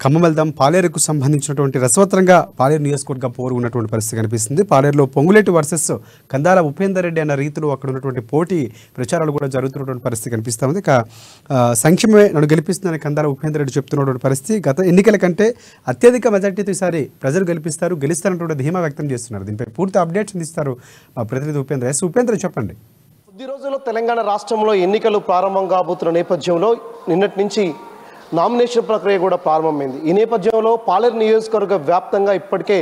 ఖమ్మం వెళ్దాం. పాలేరుకు సంబంధించినటువంటి రసవత్తరంగా పాలేరు నియోజకవర్గం పోరు ఉన్నటువంటి పరిస్థితి కనిపిస్తుంది. పాలేరులో పొంగులేటి వర్సెస్ కందాల ఉపేందర్ రెడ్డి అన్న రీతిలో అక్కడ ఉన్నటువంటి పోటీ ప్రచారాలు కూడా జరుగుతున్నటువంటి పరిస్థితి కనిపిస్తూ ఉంది. ఇక సంక్షేమమే నన్ను గెలిపిస్తుందని కందాల ఉపేందర్ రెడ్డి చెప్తున్నటువంటి పరిస్థితి. గత ఎన్నికల కంటే అత్యధిక మెజార్టీతో ఈసారి ప్రజలు గెలుస్తారన్నటువంటి ధీమా వ్యక్తం చేస్తున్నారు. దీనిపై పూర్తి అప్డేట్స్ అందిస్తారు మా ప్రతినిధి ఉపేంద్ర. ఉపేంద్ర చెప్పండి. కొద్ది రోజుల్లో తెలంగాణ రాష్ట్రంలో ఎన్నికలు ప్రారంభం కాబోతున్న నేపథ్యంలో నిన్నటి నుంచి నామినేషన్ ప్రక్రియ కూడా ప్రారంభమైంది. ఈ నేపథ్యంలో పాలేరు నియోజకవర్గ వ్యాప్తంగా ఇప్పటికే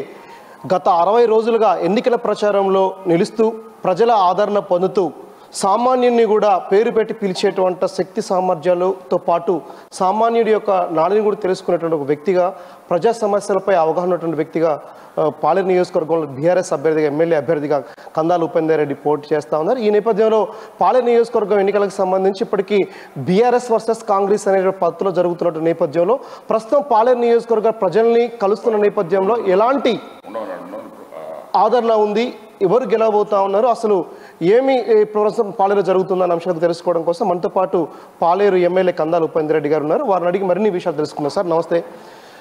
గత 60 రోజులుగా ఎన్నికల ప్రచారంలో నిలుస్తూ ప్రజల ఆదరణ పొందుతూ సామాన్యుడిని కూడా పేరు పెట్టి పిలిచేటువంటి శక్తి సామర్థ్యాలతో పాటు సామాన్యుడి యొక్క నాడిని కూడా తెలుసుకునేటువంటి ఒక వ్యక్తిగా, ప్రజా సమస్యలపై అవగాహన ఉన్నటువంటి వ్యక్తిగా పాలేరు నియోజకవర్గంలో బీఆర్ఎస్ అభ్యర్థిగా, ఎమ్మెల్యే అభ్యర్థిగా కందాల ఉపేందర్ రెడ్డి పోటీ చేస్తూ ఉన్నారు. ఈ నేపథ్యంలో పాలేరు నియోజకవర్గం ఎన్నికలకు సంబంధించి ఇప్పటికీ బీఆర్ఎస్ వర్సెస్ కాంగ్రెస్ అనే పద్ధతిలో జరుగుతున్న నేపథ్యంలో ప్రస్తుతం పాలేరు నియోజకవర్గ ప్రజల్ని కలుస్తున్న నేపథ్యంలో ఎలాంటి ఆదరణ ఉంది, ఎవరు గెలవబోతా ఉన్నారు, అసలు ఏమి ప్రస్తుతం పాలేరు జరుగుతుందన్న అంశాలు తెలుసుకోవడం కోసం మనతో పాటు పాలేరు ఎమ్మెల్యే కందాల ఉపేందర్ రెడ్డి గారు ఉన్నారు. వారిని అడిగి మరిన్ని విషయాలు తెలుసుకున్నాం. సార్ నమస్తే.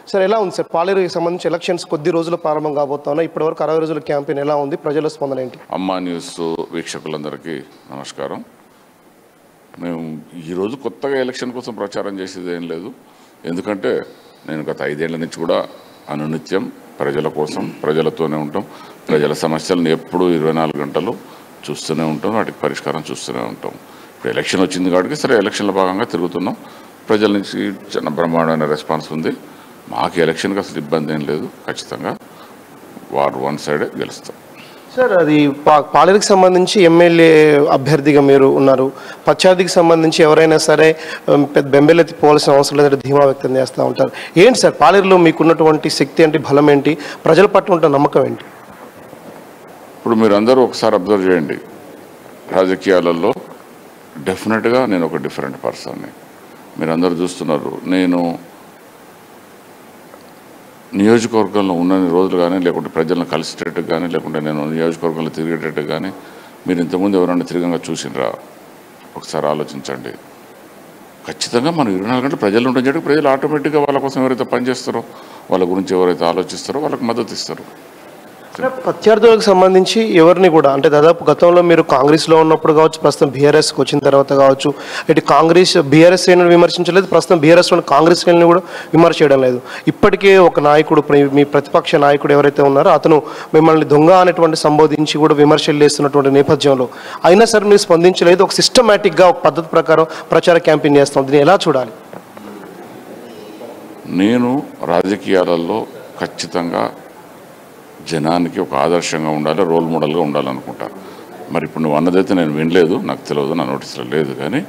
సార్ ఎలా ఉంది సార్? పాలేరుకి సంబంధించి ఎలక్షన్స్ కొద్ది రోజులు ప్రారంభం కాబోతున్నాయి. ఇప్పటివరకు 60 రోజుల క్యాంపెయిన్ ఎలా ఉంది? ప్రజల స్పందన ఏంటి? అమ్మా న్యూస్ వీక్షకులందరికీ నమస్కారం. మేము ఈరోజు కొత్తగా ఎలక్షన్ కోసం ప్రచారం చేసేది ఏం లేదు. ఎందుకంటే నేను గత 5 ఏళ్ల నుంచి కూడా అనునిత్యం ప్రజల కోసం ప్రజలతోనే ఉంటాం. ప్రజల సమస్యలను ఎప్పుడూ 24 గంటలు చూస్తూనే ఉంటాం, వాటికి పరిష్కారం చూస్తూనే ఉంటాం. ఇప్పుడు ఎలక్షన్ వచ్చింది కాబట్టి సరే ఎలక్షన్లో భాగంగా తిరుగుతున్నాం. ప్రజల నుంచి చిన్న బ్రహ్మాండమైన రెస్పాన్స్ ఉంది. మాకు ఎలక్షన్కి అసలు ఇబ్బంది ఏం లేదు. ఖచ్చితంగా వారు వన్ సైడే గెలుస్తాం. సార్, అది పాలేరుకి సంబంధించి ఎమ్మెల్యే అభ్యర్థిగా మీరు ఉన్నారు. ప్రత్యర్థికి సంబంధించి ఎవరైనా సరే పెద్ద బెంబెలెత్తి పోవాల్సిన అవసరం లేదంటే ధీమా వ్యక్తం చేస్తూ ఉంటారు. ఏంటి సార్ పాలేరులో మీకున్నటువంటి శక్తి ఏంటి, బలం ఏంటి, ప్రజల పట్ల ఉన్న నమ్మకం ఏంటి? ఇప్పుడు మీరు అందరూ ఒకసారి అబ్జర్వ్ చేయండి. రాజకీయాలలో డెఫినెట్గా నేను ఒక డిఫరెంట్ పర్సన్ని. మీరు అందరూ చూస్తున్నారు. నేను నియోజకవర్గంలో ఉన్నన్ని రోజులు కానీ, లేకుంటే ప్రజలను కలిసేటట్టు కానీ, లేకుంటే నేను నియోజకవర్గంలో తిరిగేటట్టు కానీ మీరు ఇంతకుముందు ఎవరైనా తిరిగంగా చూసినరా? ఒకసారి ఆలోచించండి. ఖచ్చితంగా మనం 24 గంటలు ప్రజలు ఉండడం చెప్పి ప్రజలు ఆటోమేటిక్గా వాళ్ళ కోసం ఎవరైతే పనిచేస్తారో, వాళ్ళ గురించి ఎవరైతే ఆలోచిస్తారో వాళ్ళకి మద్దతు ఇస్తారు. ప్రత్యర్థులకు సంబంధించి ఎవరిని కూడా అంటే దాదాపు గతంలో మీరు కాంగ్రెస్లో ఉన్నప్పుడు కావచ్చు, ప్రస్తుతం బీఆర్ఎస్కి వచ్చిన తర్వాత కావచ్చు, ఇటు కాంగ్రెస్ బీఆర్ఎస్ శ్రేణులను విమర్శించలేదు, ప్రస్తుతం బీఆర్ఎస్లో కాంగ్రెస్ శ్రేణులను కూడా విమర్శ చేయడం లేదు. ఇప్పటికే ఒక నాయకుడు, మీ ప్రతిపక్ష నాయకుడు ఎవరైతే ఉన్నారో అతను మిమ్మల్ని దొంగ అనేటువంటి సంబోధించి కూడా విమర్శలు చేస్తున్నటువంటి నేపథ్యంలో అయినా సరే మీరు స్పందించలేదు. ఒక సిస్టమేటిక్గా ఒక పద్ధతి ప్రకారం ప్రచార క్యాంపెయిన్ చేస్తాం. దీన్ని ఎలా చూడాలి? నేను రాజకీయాలలో ఖచ్చితంగా జనానికి ఒక ఆదర్శంగా ఉండాలి, రోల్ మోడల్గా ఉండాలనుకుంటాను. మరి ఇప్పుడు నువ్వు అన్నదైతే నేను వినలేదు, నాకు తెలియదు, నా నోటీసులో లేదు. కానీ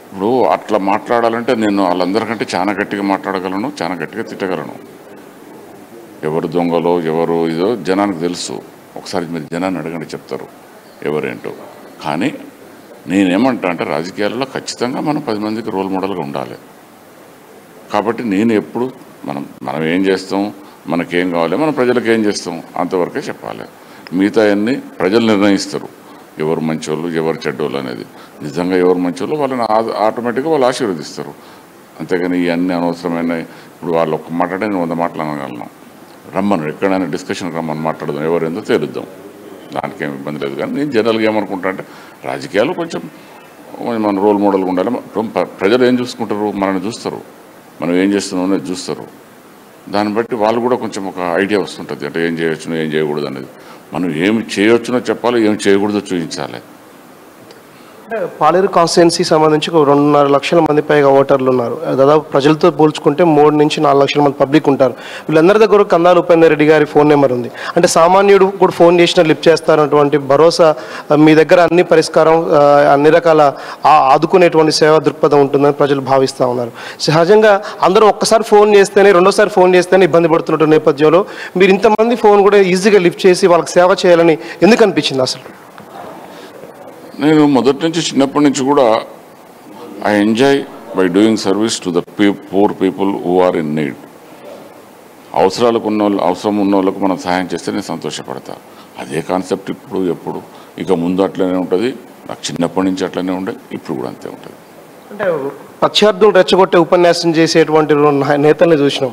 ఇప్పుడు అట్లా మాట్లాడాలంటే నేను వాళ్ళందరికంటే చాలా గట్టిగా మాట్లాడగలను, చాలా గట్టిగా తిట్టగలను. ఎవరు దొంగలో ఎవరు ఇదో జనానికి తెలుసు. ఒకసారి మీరు జనాన్ని అడగండి, చెప్తారు ఎవరేంటో. కానీ నేనేమంటా అంటే రాజకీయాలలో ఖచ్చితంగా మనం 10 మందికి రోల్ మోడల్గా ఉండాలి. కాబట్టి నేను ఎప్పుడు మనం ఏం చేస్తాం, మనకేం కావాలి, మన ప్రజలకు ఏం చేస్తాం అంతవరకే చెప్పాలి. మిగతా అన్నీ ప్రజలు నిర్ణయిస్తారు, ఎవరు మంచోళ్ళు ఎవరు చెడ్డోళ్ళు అనేది. నిజంగా ఎవరు మంచోళ్ళు వాళ్ళని ఆటోమేటిక్గా వాళ్ళు ఆశీర్వదిస్తారు. అంతేగాని ఇవన్నీ అనవసరమైన ఇప్పుడు వాళ్ళు ఒక్క మాట్లాడే నేను 100 మాటలు అనగలను. రమ్మను, ఎక్కడైనా డిస్కషన్కి రమ్మని మాట్లాడదాం, ఎవరేందో తేలుద్దాం, దానికి ఏమి ఇబ్బంది లేదు. కానీ నేను జనరల్గా ఏమనుకుంటా అంటే రాజకీయాలు కొంచెం మన రోల్ మోడల్గా ఉండాలి. ప్రజలు ఏం చూసుకుంటారు, మనల్ని చూస్తారు, మనం ఏం చేస్తున్నాం అనేది చూస్తారు. దాన్ని బట్టి వాళ్ళు కూడా కొంచెం ఒక ఐడియా వస్తుంటుంది, అంటే ఏం చేయొచ్చునో ఏం చేయకూడదు అనేది. మనం ఏమి చేయొచ్చునో చెప్పాలి, ఏం చేయకూడదో చూపించాలి. పాలేరు కాన్స్టిట్యున్సీ సంబంధించి 2.5 లక్షల మంది పైగా ఓటర్లు ఉన్నారు. దాదాపు ప్రజలతో పోల్చుకుంటే 3 నుంచి 4 లక్షల మంది పబ్లిక్ ఉంటారు. వీళ్ళందరి దగ్గర కందాల ఉపేందర్ రెడ్డి గారి ఫోన్ నెంబర్ ఉంది. అంటే సామాన్యుడు కూడా ఫోన్ చేసినా లిఫ్ట్ చేస్తారన్నటువంటి భరోసా, మీ దగ్గర అన్ని పరిష్కారం, అన్ని రకాల ఆదుకునేటువంటి సేవా దృక్పథం ఉంటుందని ప్రజలు భావిస్తూ ఉన్నారు. సహజంగా అందరూ ఒక్కసారి ఫోన్ చేస్తేనే, రెండోసారి ఫోన్ చేస్తేనే ఇబ్బంది పడుతున్నటువంటి నేపథ్యంలో మీరు ఇంతమంది ఫోన్ కూడా ఈజీగా లిఫ్ట్ చేసి వాళ్ళకి సేవ చేయాలని ఎందుకు అనిపించింది అసలు? నేను మొదటి నుంచి చిన్నప్పటి నుంచి కూడా I enjoy by doing service to the poor people who are in need. అవసరం ఉన్న వాళ్ళకు మనం సహాయం చేస్తే నేను సంతోషపడతా. అదే కాన్సెప్ట్ ఇప్పుడు ఎప్పుడు ఇక ముందు అట్లనే ఉంటుంది. నాకు చిన్నప్పటి నుంచి అట్లనే ఉండే, ఇప్పుడు కూడా అంతే ఉంటుంది. అంటే ప్రత్యర్థులు రెచ్చగొట్టే ఉపన్యాసం చేసేటువంటి నేతల్ని చూసినాం.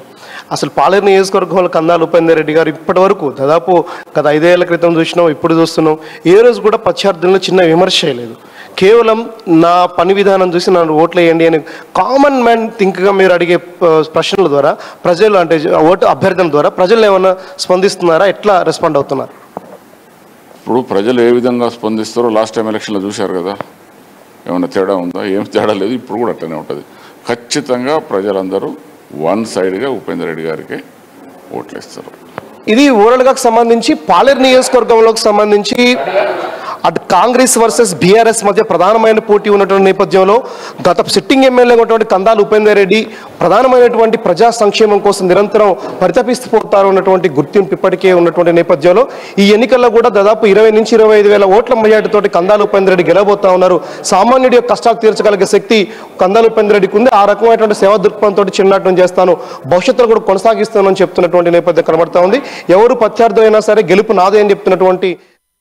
అసలు పాలేరు నియోజకవర్గంలో కందాల ఉపేందర్ రెడ్డి గారు ఇప్పటి వరకు దాదాపు గత 5 ఏళ్ల క్రితం చూసినాం, ఇప్పుడు చూస్తున్నాం, ఏ రోజు కూడా ప్రత్యర్థులను చిన్న విమర్శ చేయలేదు. కేవలం నా పని విధానం చూసి నన్ను ఓట్లు వేయండి అని కామన్ మ్యాన్ థింక్గా మీరు అడిగే ప్రశ్నల ద్వారా ప్రజలు అంటే ఓటు అభ్యర్థన ద్వారా ప్రజలు ఏమైనా స్పందిస్తున్నారా, ఎట్లా రెస్పాండ్ అవుతున్నారు? ఇప్పుడు ప్రజలు ఏ విధంగా స్పందిస్తారో లాస్ట్ టైం ఎలక్షన్లో చూశారు కదా. ఏమైనా తేడా ఉందా? ఏం తేడా లేదు. ఇప్పుడు కూడా అట్లనే ఉంటుంది. ఖచ్చితంగా ప్రజలందరూ వన్ సైడ్గా ఉపేందర్ రెడ్డి గారికి ఓట్లు ఇస్తారు. ఇది ఓవరాల్గా సంబంధించి పాలేరు నియోజకవర్గంలోకి సంబంధించి అటు కాంగ్రెస్ వర్సెస్ బీఆర్ఎస్ మధ్య ప్రధానమైన పోటీ ఉన్నటువంటి నేపథ్యంలో గత సిట్టింగ్ ఎమ్మెల్యే ఉన్నటువంటి కందాల ఉపేందర్ రెడ్డి ప్రధానమైనటువంటి ప్రజా సంక్షేమం కోసం నిరంతరం పరితపిస్తూ పోతారు ఉన్నటువంటి గుర్తింపు ఇప్పటికే ఉన్నటువంటి నేపథ్యంలో ఈ ఎన్నికల్లో కూడా దాదాపు 20 నుంచి 25 వేల ఓట్ల మెజార్టీతోటి కందాల ఉపేందర్ రెడ్డి గెలవబోతా ఉన్నారు. సామాన్యుడి యొక్క కష్టాలు తీర్చగలిగే శక్తి కందాల ఉపేందర్ రెడ్డికి ఉంది. ఆ రకమైనటువంటి సేవా దృక్పథంతో చిన్ననాటం చేస్తాను, భవిష్యత్తులో కూడా కొనసాగిస్తానని చెప్తున్నటువంటి నేపథ్యం కనబడతా ఉంది. ఎవరు ప్రత్యర్థి అయినా సరే గెలుపు నాదే అని చెప్తున్నటువంటి